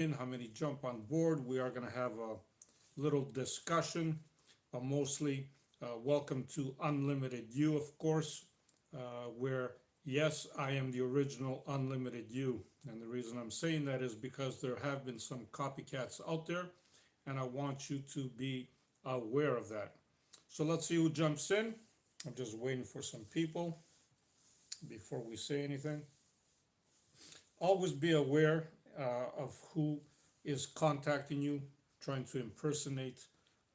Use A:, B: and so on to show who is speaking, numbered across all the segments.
A: in, how many jump on board. We are going to have a little discussion, mostly welcome to Unlimited You, of course, where yes, I am the original Unlimited You. And the reason I'm saying that is because there have been some copycats out there, and I want you to be aware of that. So let's see who jumps in. I'm just waiting for some people before we say anything. Always be aware of who is contacting you, trying to impersonate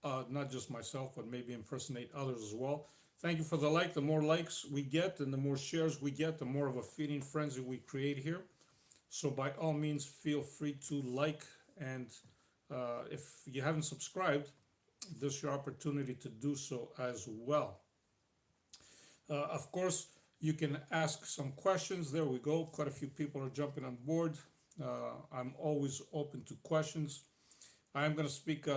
A: not just myself, but maybe impersonate others as well. Thank you for the like. The more likes we get and the more shares we get, the more of a feeding frenzy we create here. So by all means, feel free to like. And if you haven't subscribed, this is your opportunity to do so as well. Of course, you can ask some questions. There we go. Quite a few people are jumping on board. I'm always open to questions. I am going to speak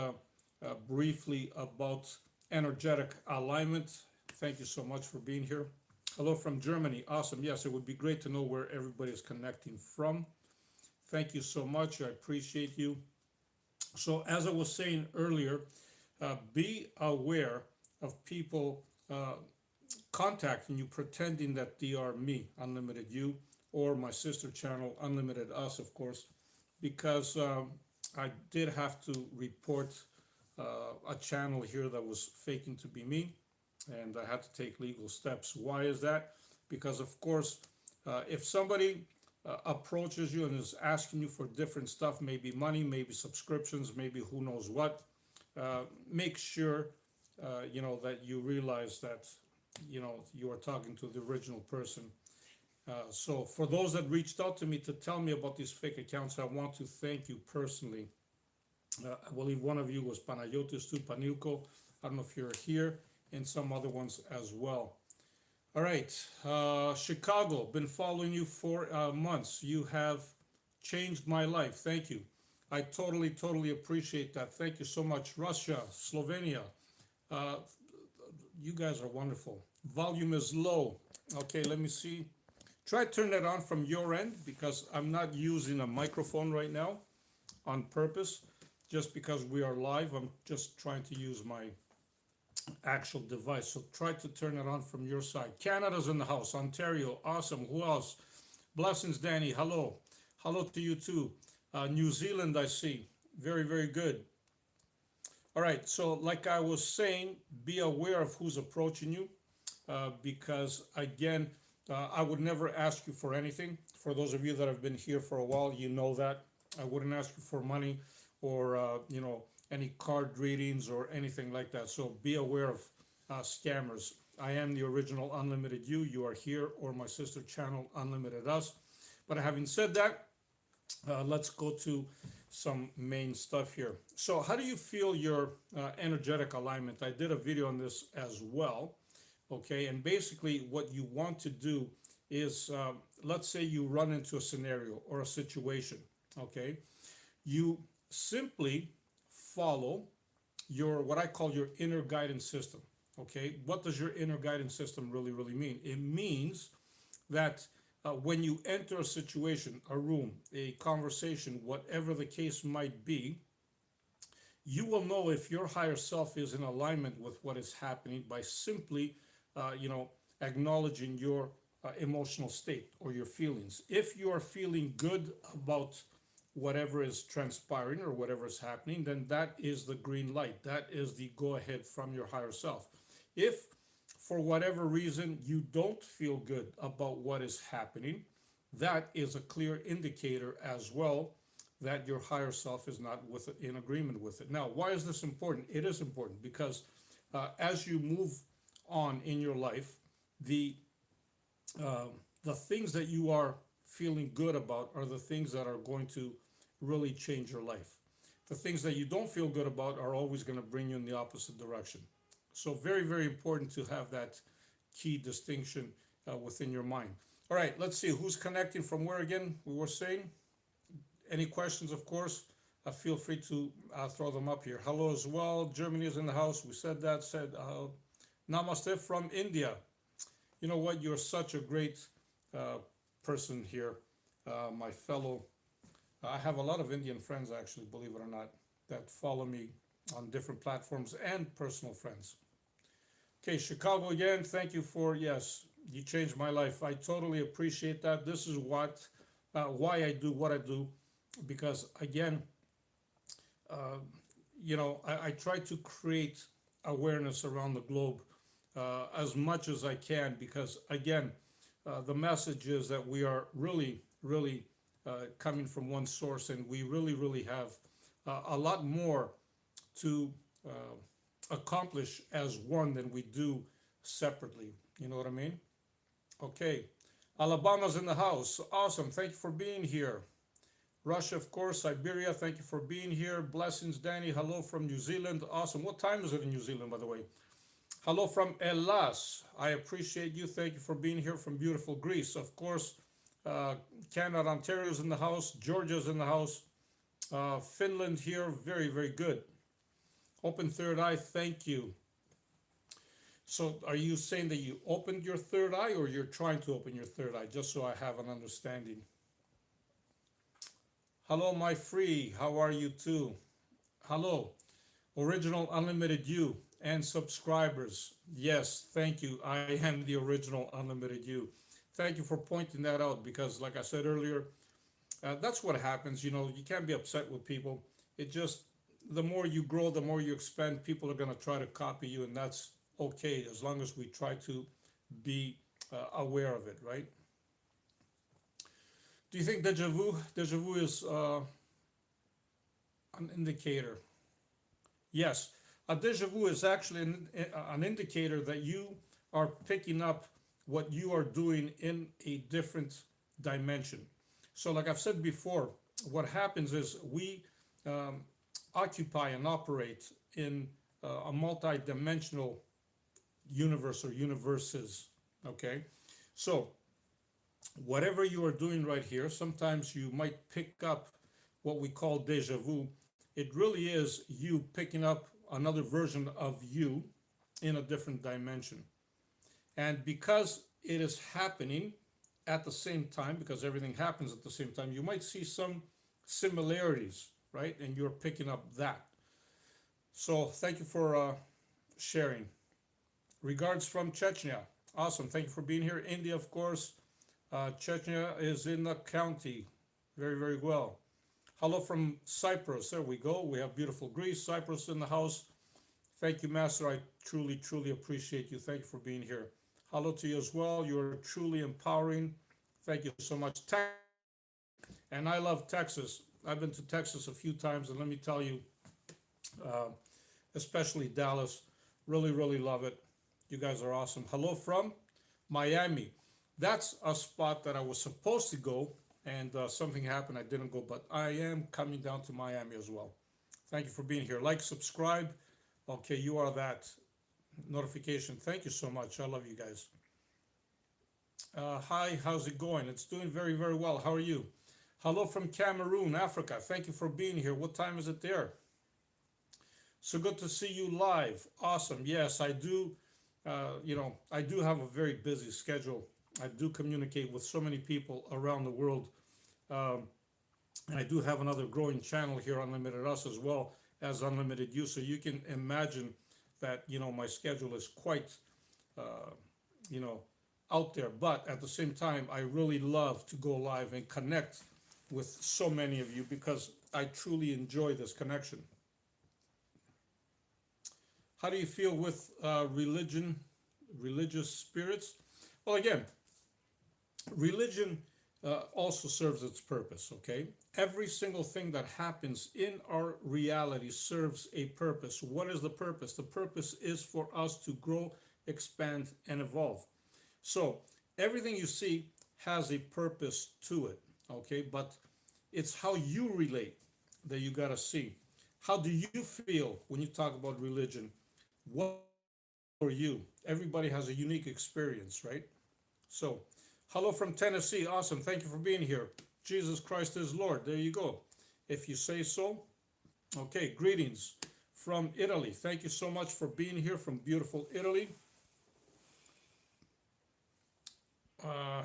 A: briefly about energetic alignment. Thank you so much for being here. Hello from Germany. Awesome. Yes, it would be great to know where everybody is connecting from. Thank you so much. I appreciate you. So, as I was saying earlier, be aware of people contacting you pretending that they are me, Unlimited You, or my sister channel, Unlimited Us, of course, because I did have to report a channel here that was faking to be me, and I had to take legal steps. Why is that? Because, of course, if somebody approaches you and is asking you for different stuff, maybe money, maybe subscriptions, maybe who knows what, make sure that you realize that you are talking to the original person. So for those that reached out to me to tell me about these fake accounts, I want to thank you personally. I believe one of you was Panayotis too, Panilko. I don't know if you're here, and some other ones as well. All right, Chicago, been following you for months. You have changed my life. Thank you. I totally appreciate that. Thank you so much. Russia, Slovenia, you guys are wonderful. Volume is low. Okay, let me see. Try to turn that on from your end because I'm not using a microphone right now on purpose. Just because we are live, I'm just trying to use my actual device. So try to turn it on from your side. Canada's in the house. Ontario, awesome. Who else? Blessings, Danny. Hello. Hello to you too. New Zealand, I see. Very good. All right, so like I was saying, be aware of who's approaching you because, again, I would never ask you for anything. For those of you that have been here for a while, you know that. I wouldn't ask you for money or, any card readings or anything like that. So be aware of scammers. I am the original Unlimited You. You are here, or my sister channel, Unlimited Us. But having said that, let's go to some main stuff here. So how do you feel your energetic alignment? I did a video on this as well. Okay, and basically what you want to do is, let's say you run into a scenario or a situation, okay? You simply follow your, what I call your inner guidance system, okay? What does your inner guidance system really mean? It means that when you enter a situation, a room, a conversation, whatever the case might be, you will know if your higher self is in alignment with what is happening by simply, acknowledging your emotional state or your feelings. If you are feeling good about whatever is transpiring or whatever is happening, then that is the green light. That is the go ahead from your higher self. If for whatever reason you don't feel good about what is happening, that is a clear indicator as well that your higher self is not in agreement with it. Now, why is this important? It is important because as you move on in your life, the things that you are feeling good about are the things that are going to really change your life. The things that you don't feel good about are always going to bring you in the opposite direction. So very important to have that key distinction within your mind. All right, let's see who's connecting from where again. We were saying, any questions, of course, feel free to throw them up here. Hello as well. Germany is in the house. We said that. Namaste from India. You know what? You're such a great person here, my fellow I have a lot of Indian friends, actually, believe it or not, that follow me on different platforms and personal friends. Okay, Chicago again. Thank you for, yes, you changed my life. I totally appreciate that. This is why I do what I do, because again, uh, I try to create awareness around the globe as much as I can, because again, the message is that we are really, really coming from one source, and we really, really have a lot more to accomplish as one than we do separately. You know what I mean? Okay. Alabama's in the house. Awesome. Thank you for being here. Russia, of course. Siberia, thank you for being here. Blessings, Danny. Hello from New Zealand. Awesome. What time is it in New Zealand, by the way? Hello from Elas. I appreciate you. Thank you for being here from beautiful Greece. Of course, uh, Canada, Ontario's in the house. Georgia's in the house. Finland here. Very, very good. Open third eye. Thank you. So are you saying that you opened your third eye, or you're trying to open your third eye? Just so I have an understanding. Hello, my free. How are you too? Hello, original unlimited you and subscribers. Yes, thank you. I am the original unlimited you. Thank you for pointing that out, because like I said earlier, that's what happens. You can't be upset with people. It just, the more you grow, the more you expand, people are going to try to copy you, and that's okay as long as we try to be aware of it, right? Do you think deja vu is an indicator? Yes, a deja vu is actually an indicator that you are picking up what you are doing in a different dimension. So, like I've said before, what happens is we um, occupy and operate in a multi-dimensional universe or universes. Okay, so whatever you are doing right here, sometimes you might pick up what we call deja vu. It really is you picking up another version of you in a different dimension. And because it is happening at the same time, because everything happens at the same time, you might see some similarities, right? And you're picking up that. So thank you for sharing. Regards from Chechnya. Awesome. Thank you for being here. India, of course. Chechnya is in the county. Very, very well. Hello from Cyprus. There we go. We have beautiful Greece. Cyprus in the house. Thank you, Master. I truly, truly appreciate you. Thank you for being here. Hello to you as well. You're truly empowering. Thank you so much. And I love Texas. I've been to Texas a few times, and let me tell you, uh, especially Dallas, really, really love it. You guys are awesome. Hello from Miami. That's a spot that I was supposed to go, and something happened. I didn't go, but I am coming down to Miami as well. Thank you for being here. Like, subscribe. Okay, you are that notification. Thank you so much. I love you guys. Hi, how's it going? It's doing very, very well. How are you? Hello from Cameroon, Africa. Thank you for being here. What time is it there? So good to see you live. Awesome. Yes, I do. I do have a very busy schedule. I do communicate with so many people around the world. Um, and I do have another growing channel here, Unlimited Us, as well as Unlimited You. So you can imagine that, my schedule is quite, uh, you know, out there. But at the same time, I really love to go live and connect with so many of you, because I truly enjoy this connection. How do you feel with religious spirits? Well, again, religion also serves its purpose, okay? Every single thing that happens in our reality serves a purpose. What is the purpose? The purpose is for us to grow, expand, and evolve. So everything you see has a purpose to it, okay? But it's how you relate that you got to see. How do you feel when you talk about religion? What for you? Everybody has a unique experience, right? So, hello from Tennessee. Awesome. Thank you for being here. Jesus Christ is Lord. There you go. If you say so. Okay, greetings from Italy. Thank you so much for being here from beautiful Italy. Uh,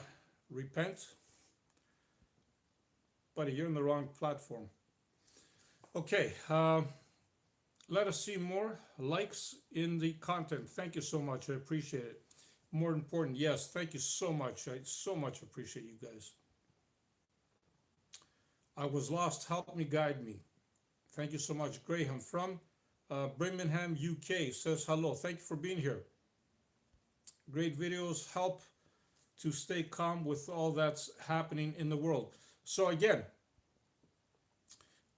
A: repent. Buddy, you're in the wrong platform. Okay, let us see more likes in the content. Thank you so much. I appreciate it. More important, yes, thank you so much. I so much appreciate you guys. I was lost. Help me, guide me. Thank you so much. Graham from Birmingham, UK says hello. Thank you for being here. Great videos help to stay calm with all that's happening in the world. So again,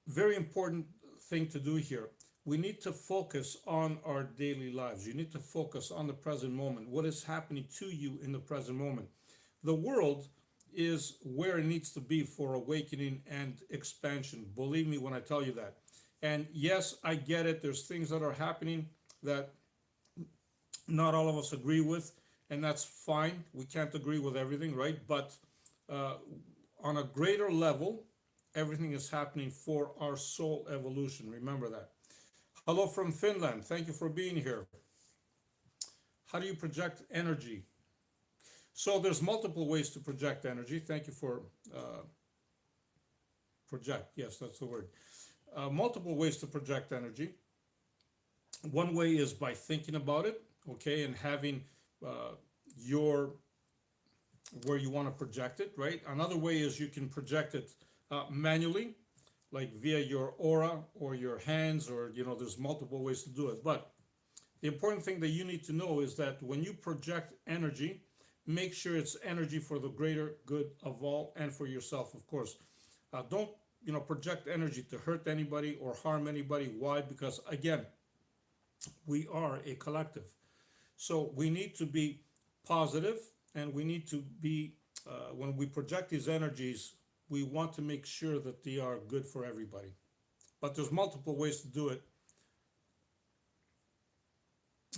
A: very important thing to do here. We need to focus on our daily lives. You need to focus on the present moment. What is happening to you in the present moment? The world is where it needs to be for awakening and expansion. Believe me when I tell you that. And yes, I get it. There's things that are happening that not all of us agree with, and that's fine. We can't agree with everything, right? But on a greater level, everything is happening for our soul evolution. Remember that. Hello from Finland. Thank you for being here. How do you project energy? So there's multiple ways to project energy. Thank you for project. Yes, that's the word. Multiple ways to project energy. One way is by thinking about it, okay, and having your where you want to project it, right? Another way is you can project it manually, like via your aura or your hands, or there's multiple ways to do it. But the important thing that you need to know is that when you project energy, make sure it's energy for the greater good of all and for yourself, of course. Don't project energy to hurt anybody or harm anybody. Why? Because again, we are a collective. So we need to be positive, and we need to be, when we project these energies, we want to make sure that they are good for everybody. But there's multiple ways to do it.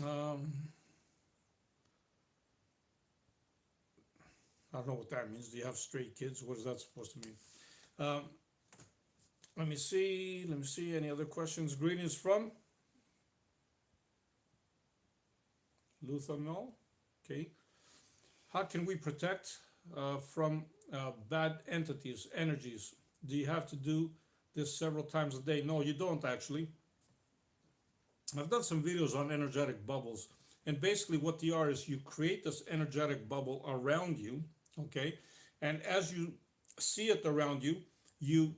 A: I don't know what that means. Do you have stray kids? What is that supposed to mean? Let me see. Any other questions? Greetings from Lutherno. Okay. How can we protect from bad entities, energies? Do you have to do this several times a day? No, you don't actually. I've done some videos on energetic bubbles, and basically what they are is you create this energetic bubble around you, okay? And as you see it around you, you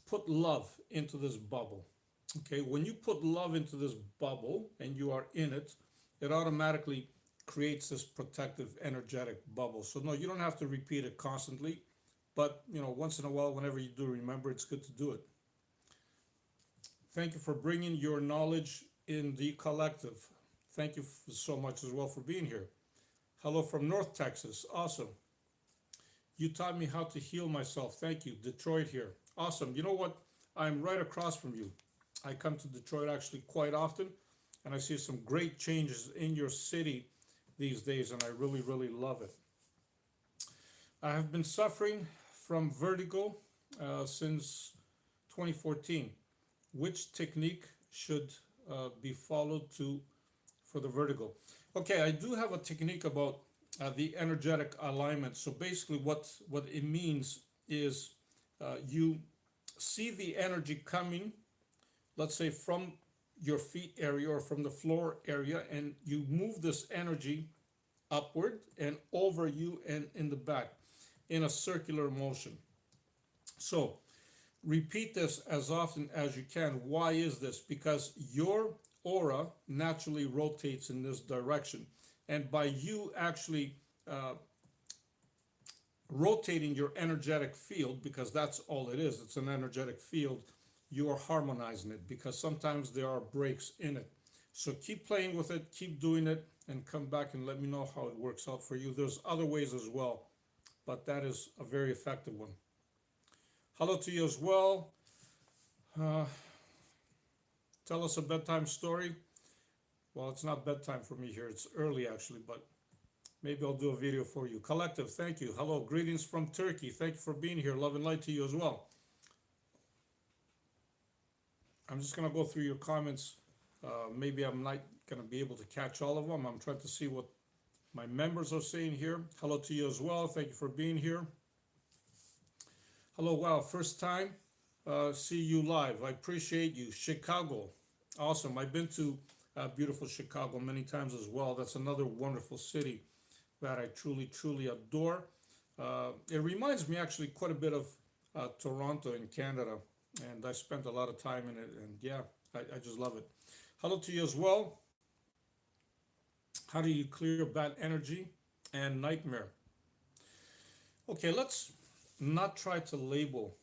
A: put love into this bubble, okay? When you put love into this bubble and you are in it, it automatically creates this protective energetic bubble. So no, you don't have to repeat it constantly, but once in a while, whenever you do remember, it's good to do it. Thank you for bringing your knowledge in the collective. Thank you so much as well for being here. Hello from North Texas. Awesome. You taught me how to heal myself. Thank you. Detroit here. Awesome. You know what? I'm right across from you. I come to Detroit actually quite often, and I see some great changes in your city these days, and I really, really love it. I have been suffering from vertigo since 2014. Which technique should be followed for the vertigo? Okay, I do have a technique about the energetic alignment. So basically what it means is you see the energy coming, let's say from your feet area or from the floor area, and you move this energy upward and over you and in the back in a circular motion. So repeat this as often as you can. Why is this? Because your aura naturally rotates in this direction. And by you actually rotating your energetic field, because that's all it is, it's an energetic field, you are harmonizing it, because sometimes there are breaks in it. So keep playing with it, keep doing it, and come back and let me know how it works out for you. There's other ways as well, but that is a very effective one. Hello to you as well. Tell us a bedtime story. Well, it's not bedtime for me here. It's early actually, but maybe I'll do a video for you. Collective, thank you. Hello, greetings from Turkey. Thank you for being here. Love and light to you as well. I'm just gonna go through your comments. Maybe I'm not gonna be able to catch all of them. I'm trying to see what my members are saying here. Hello to you as well. Thank you for being here. Hello, wow, first time see you live. I appreciate you. Chicago, awesome. I've been to beautiful Chicago many times as well. That's another wonderful city that I truly, truly adore. It reminds me actually quite a bit of Toronto in Canada, and I spent a lot of time in it, and yeah, I just love it. Hello to you as well. How do you clear bad energy and nightmare? Okay, let's not try to label,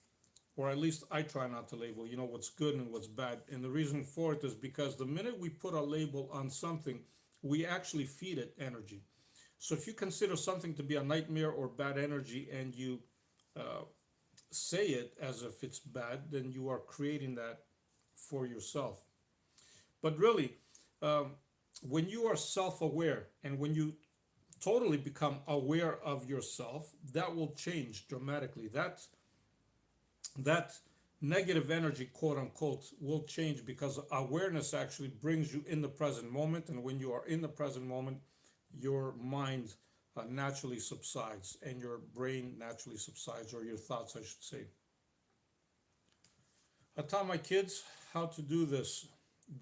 A: or at least I try not to label, what's good and what's bad. And the reason for it is because the minute we put a label on something, we actually feed it energy. So if you consider something to be a nightmare or bad energy and you uh, say it as if it's bad, then you are creating that for yourself. But really, um, when you are self aware and when you totally become aware of yourself, that will change dramatically. That negative energy, quote unquote, will change because awareness actually brings you in the present moment. And when you are in the present moment, your mind naturally subsides and your brain naturally subsides, or your thoughts, I should say. I taught my kids how to do this.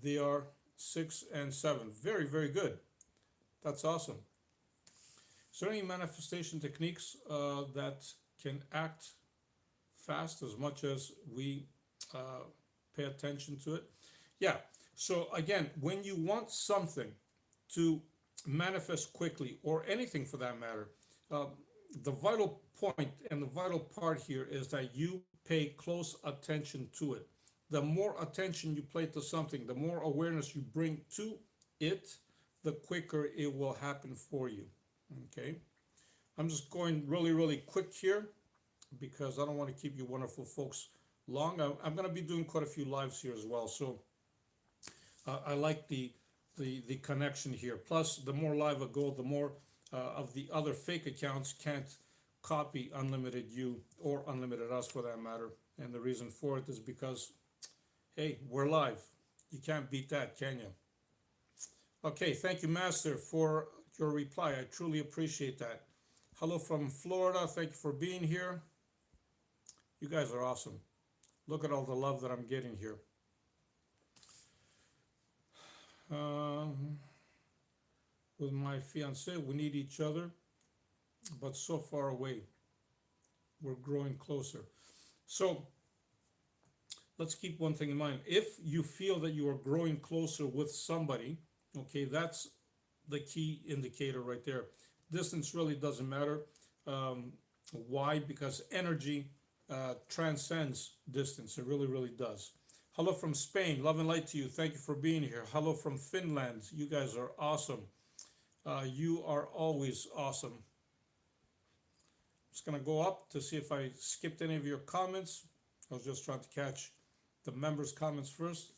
A: They are 6 and 7. Very, very good. That's awesome. Is there any manifestation techniques that can act fast as much as we uh, pay attention to it? Yeah. So again, when you want something to manifest quickly, or anything for that matter, uh, the vital point and the vital part here is that you pay close attention to it. The more attention you pay to something, the more awareness you bring to it, the quicker it will happen for you. Okay. I'm just going really, really quick here because I don't want to keep you wonderful folks long. I'm going to be doing quite a few lives here as well. So I like the connection here. Plus, the more live I go, the more of the other fake accounts can't copy Unlimited You or Unlimited Us for that matter. And the reason for it is because, hey, we're live. You can't beat that, can you? Okay, thank you, Master, for your reply. I truly appreciate that. Hello from Florida. Thank you for being here. You guys are awesome. Look at all the love that I'm getting here. With my fiance, we need each other, but so far away. We're growing closer. So let's keep one thing in mind. If you feel that you are growing closer with somebody, okay, that's the key indicator right there. Distance really doesn't matter. Why? Because energy transcends distance. It really, really does. Hello from Spain. Love and light to you. Thank you for being here. Hello from Finland. You guys are awesome. You are always awesome. Just going to go up to see if I skipped any of your comments. I was just trying to catch the members' comments first.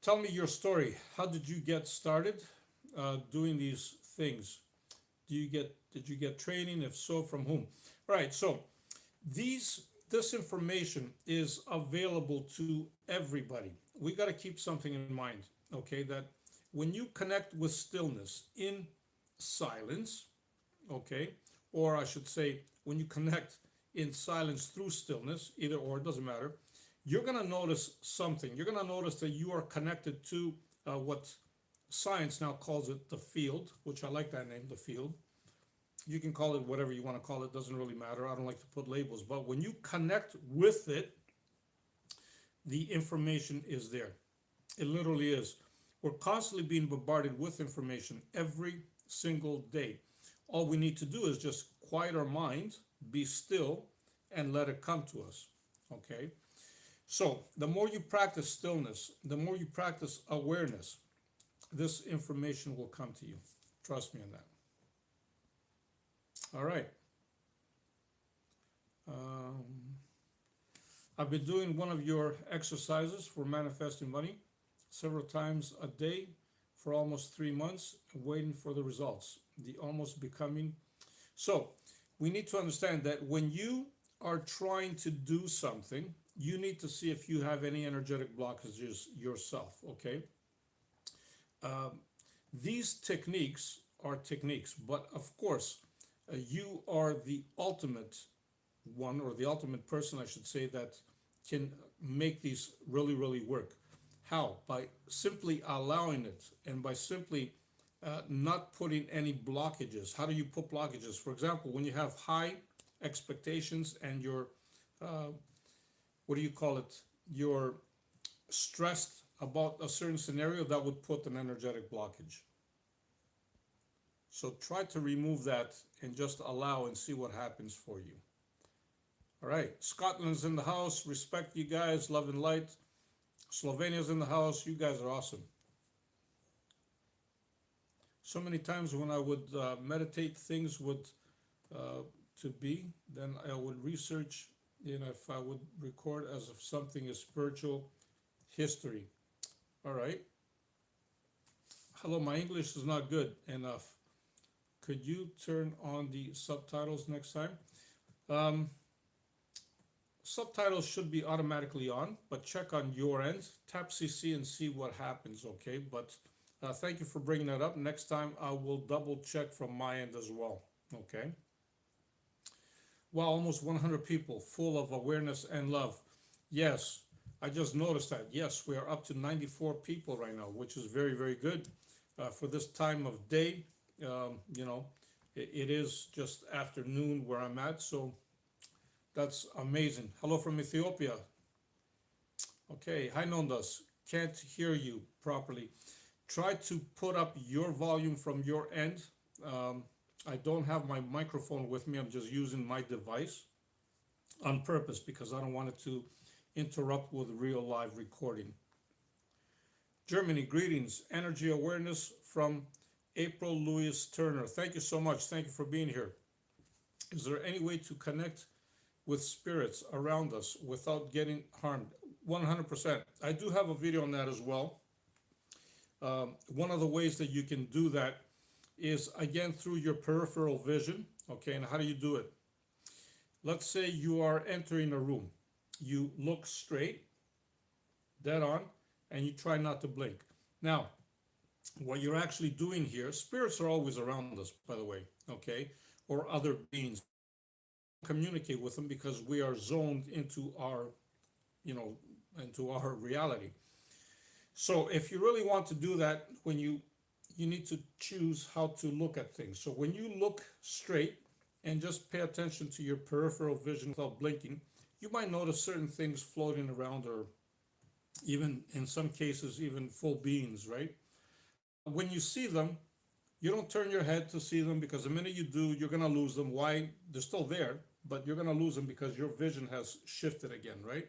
A: Tell me your story. How did you get started doing these things? Did you get training? If so, from whom? Right. So this information is available to everybody. We got to keep something in mind, okay? That when you connect with stillness in silence, okay, or I should say, when you connect in silence through stillness, either or, it doesn't matter, you're going to notice something. You're going to notice that you are connected to what science now calls it the field, which I like that name, the field. You can call it whatever you want to call it, doesn't really matter. I don't like to put labels, but when you connect with it, the information is there. It literally is. We're constantly being bombarded with information every single day. All we need to do is just quiet our mind, be still, and let it come to us, okay? So the more you practice stillness, the more you practice awareness, this information will come to you. Trust me on that. All right. I've been doing one of your exercises for manifesting money several times a day for almost 3 months, waiting for the results. The almost becoming. So we need to understand that when you are trying to do something, you need to see if you have any energetic blockages yourself, okay? These techniques are techniques, but of course, you are the ultimate one, or the ultimate person, I should say, that can make these really, really work. How? By simply allowing it, and by simply not putting any blockages. How do you put blockages? For example, when you have high expectations and you're, uh, what do you call it? You're stressed about a certain scenario, that would put an energetic blockage. So try to remove that and just allow and see what happens for you. All right, Scotland's in the house. Respect you guys, love and light. Slovenia's in the house. You guys are awesome. So many times when I would meditate, things would to be, then I would research, if I would record as if something is spiritual history. All right. Hello, my English is not good enough. Could you turn on the subtitles next time? Um, Subtitles should be automatically on, but check on your end. Tap CC and see what happens, okay? But thank you for bringing that up. Next time I will double check from my end as well, okay? Wow, almost 100 people full of awareness and love. Yes, I just noticed that. Yes, we are up to 94 people right now, which is very, very good for this time of day. It is just afternoon where I'm at, so that's amazing. Hello from Ethiopia. Okay, hi Nondas. Can't hear you properly. Try to put up your volume from your end. I don't have my microphone with me. I'm just using my device on purpose because I don't want it to interrupt with real live recording. Germany, greetings. Energy awareness from April Louis Turner. Thank you so much. Thank you for being here. Is there any way to connect with spirits around us without getting harmed? 100%. I do have a video on that as well. One of the ways that you can do that is, again, through your peripheral vision. Okay, and how do you do it? Let's say you are entering a room. You look straight, dead on, and you try not to blink. Now, what you're actually doing here, spirits are always around us, by the way, okay, or other beings. Communicate with them because we are zoned into our, into our reality. So if you really want to do that, when you need to choose how to look at things. So when you look straight and just pay attention to your peripheral vision without blinking, you might notice certain things floating around, or even in some cases, even full beings, right? When you see them, you don't turn your head to see them, because the minute you do, you're going to lose them. Why? They're still there, but you're going to lose them because your vision has shifted again, right?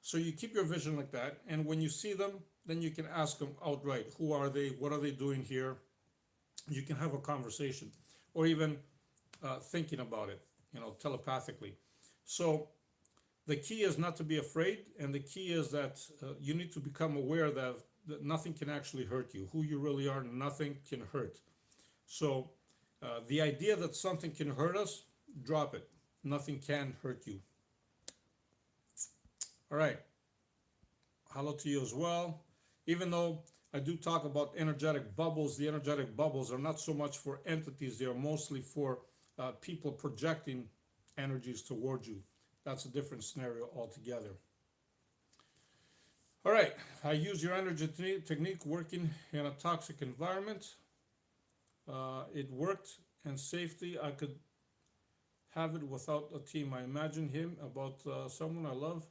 A: So you keep your vision like that, and when you see them, then you can ask them outright, who are they? What are they doing here? You can have a conversation, or even thinking about it, telepathically. So the key is not to be afraid, and the key is that you need to become aware that nothing can actually hurt you. Who you really are, nothing can hurt. So the idea that something can hurt us, drop it. Nothing can hurt you. All right. Hello to you as well. Even though I do talk about energetic bubbles, the energetic bubbles are not so much for entities. They are mostly for people projecting energies towards you. That's a different scenario altogether. All right. I use your energy technique working in a toxic environment. It worked, and safety. I could have it without a team. I imagine him about someone I love.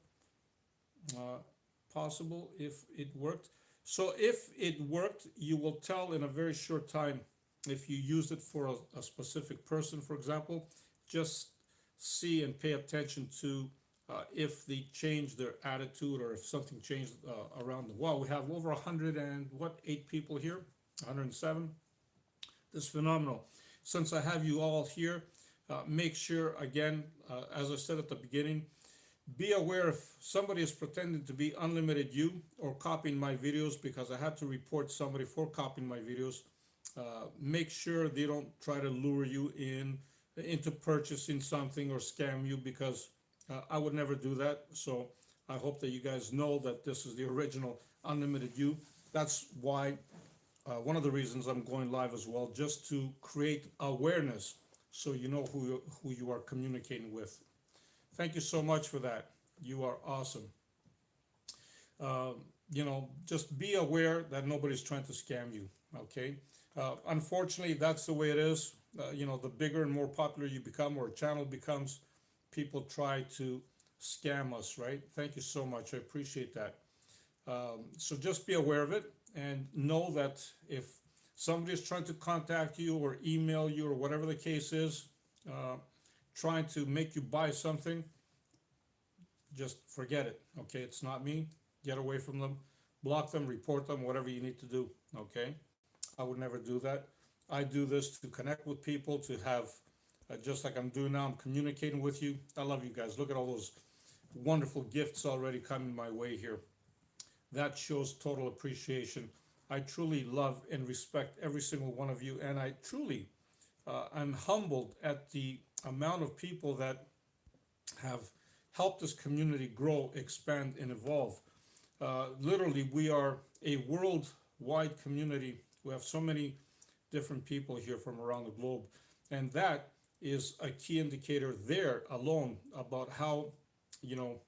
A: Possible if it worked. So if it worked, you will tell in a very short time if you used it for a specific person, for example. Just see and pay attention to if they changed their attitude, or if something changed around them. Wow, we have over 8 people here, 107. This is phenomenal. Since I have you all here, make sure, again, as I said at the beginning, be aware if somebody is pretending to be unlimited you or copying my videos, because I had to report somebody for copying my videos. Make sure they don't try to lure you into purchasing something or scam you, because I would never do that. So I hope that you guys know that this is the original unlimited you. That's why one of the reasons I'm going live as well, just to create awareness, so you know who you are communicating with. Thank you so much for that. You are awesome. uh, just be aware that nobody's trying to scam you. Okay. Unfortunately, that's the way it is. The bigger and more popular you become or a channel becomes, people try to scam us, right? Thank you so much. I appreciate that. So just be aware of it and know that if somebody is trying to contact you or email you or whatever the case is, uh, trying to make you buy something, just forget it. Okay, it's not me. Get away from them, block them, report them, whatever you need to do. Okay, I would never do that. I do this to connect with people, to have, just like I'm doing now, I'm communicating with you. I love you guys. Look at all those wonderful gifts already coming my way here. That shows total appreciation. I truly love and respect every single one of you, and I truly, I'm humbled at the amount of people that have helped this community grow, expand, and evolve. Literally, we are a worldwide community. We have so many different people here from around the globe, and that is a key indicator there alone about how, you know,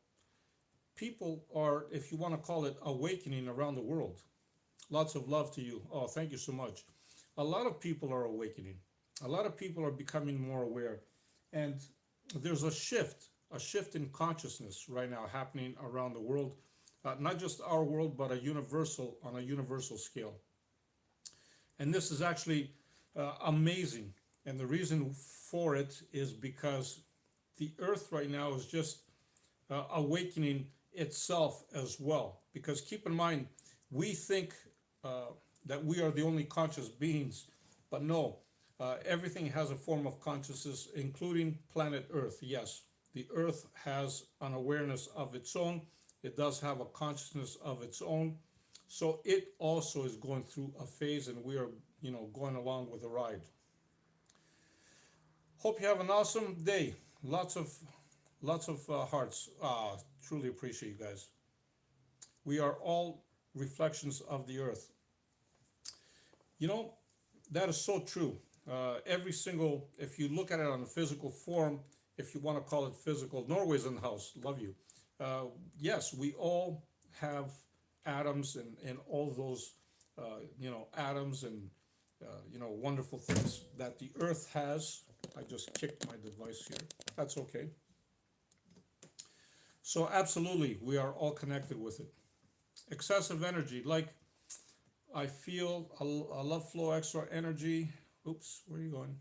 A: people are, if you want to call it, awakening around the world. Lots of love to you. Oh, thank you so much. A lot of people are awakening. A lot of people are becoming more aware, and there's a shift in consciousness right now happening around the world, not just our world, but on a universal scale. And this is actually amazing. And the reason for it is because the earth right now is just awakening itself as well. Because keep in mind, we think that we are the only conscious beings, but no, everything has a form of consciousness, including planet Earth. Yes, the Earth has an awareness of its own. It does have a consciousness of its own. So it also is going through a phase, and we are, going along with the ride. Hope you have an awesome day. Lots of hearts. Truly appreciate you guys. We are all reflections of the earth. You know, that is so true. Every single, if you look at it on a physical form, if you want to call it physical, Norway's in the house. Love you. Yes, we all have atoms and all those, atoms and, wonderful things that the earth has. I just kicked my device here. That's okay. So absolutely, we are all connected with it. Excessive energy, like I feel a love flow, extra energy. Oops, where are you going?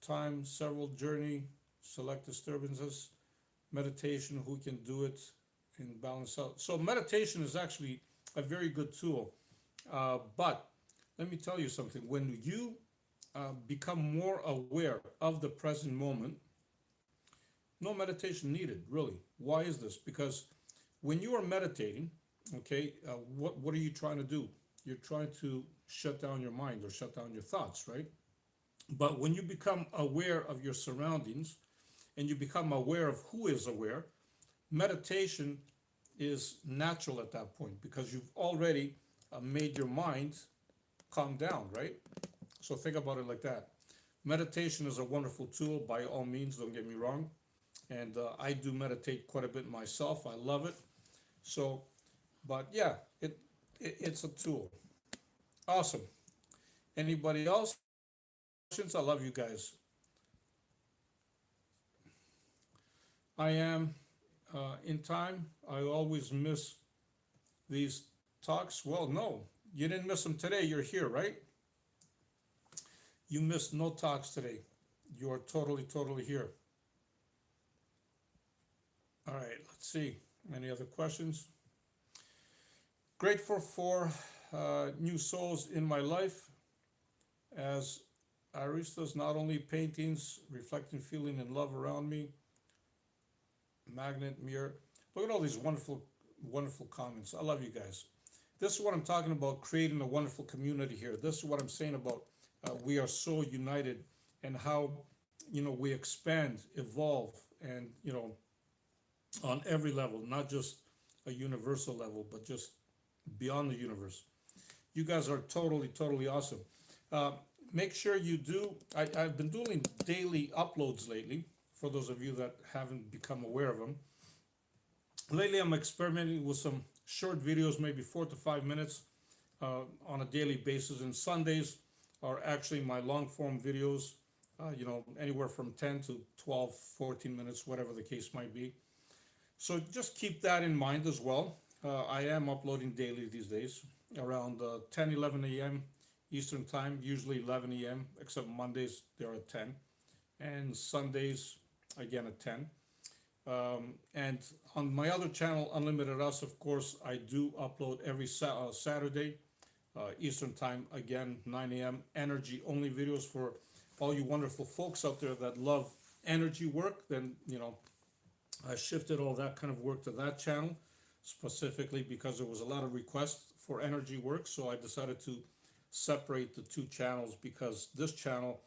A: Time, several journey, select disturbances, meditation, who can do it and balance out. So meditation is actually a very good tool. But let me tell you something. When you become more aware of the present moment, no meditation needed, really. Why is this? Because when you are meditating, okay, what are you trying to do? You're trying to shut down your mind or shut down your thoughts, right? But when you become aware of your surroundings and you become aware of who is aware, meditation is natural at that point because you've already made your mind calm down, right? So think about it like that. Meditation is a wonderful tool by all means, don't get me wrong. And I do meditate quite a bit myself. I love it. So, but yeah, it's a tool. Awesome. Anybody else? Questions? I love you guys. I am in time. I always miss these talks. Well, no, you didn't miss them today. You're here, right? You missed no talks today. You are totally here. All right, let's see. Any other questions? Grateful for new souls in my life as aristas, not only paintings reflecting feeling and love around me, magnet, mirror. Look at all these wonderful comments. I love you guys. This is what I'm talking about, creating a wonderful community here. This is what I'm saying about we are so united and how, we expand, evolve, and, on every level, not just a universal level, but just beyond the universe. You guys are totally awesome. Make sure you do, I've been doing daily uploads lately for those of you that haven't become aware of them. Lately, I'm experimenting with some short videos, maybe 4 to 5 minutes on a daily basis. And Sundays are actually my long form videos, anywhere from 10 to 12, 14 minutes, whatever the case might be. So just keep that in mind as well. I am uploading daily these days around 10, 11 a.m. Eastern Time, usually 11 a.m., except Mondays they're at 10, and Sundays again at 10. And on my other channel, Unlimited Us, of course, I do upload every Saturday, Eastern Time, again, 9 a.m. Energy only videos for all you wonderful folks out there that love energy work. Then, I shifted all that kind of work to that channel specifically because there was a lot of requests for energy work. So I decided to separate the two channels because this channel,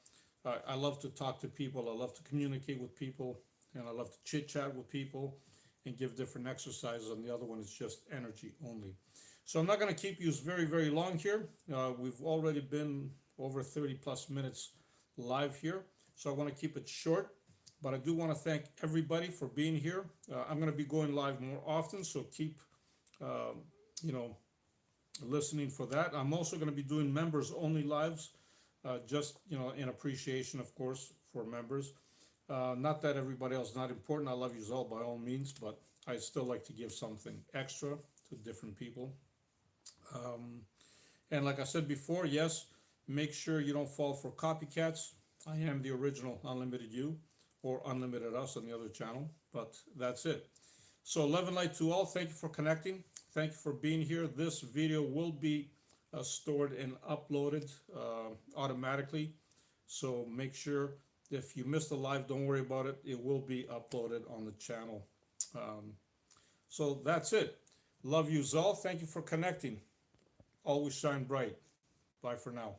A: I love to talk to people, I love to communicate with people, and I love to chit chat with people and give different exercises. And the other one is just energy only. So I'm not going to keep you very, very long here. We've already been over 30 plus minutes live here. So I want to keep it short, but I do want to thank everybody for being here. I'm going to be going live more often, so keep, listening for that. I'm also going to be doing members only lives, just, in appreciation, of course, for members. Not that everybody else is not important. I love you all by all means, but I still like to give something extra to different people. And like I said before, yes, make sure you don't fall for copycats. I am the original Unlimited You or Unlimited Us on the other channel, but that's it. So love and light to all. Thank you for connecting. Thank you for being here. This video will be stored and uploaded automatically. So make sure if you missed the live, don't worry about it. It will be uploaded on the channel. So that's it. Love you all. Thank you for connecting. Always shine bright. Bye for now.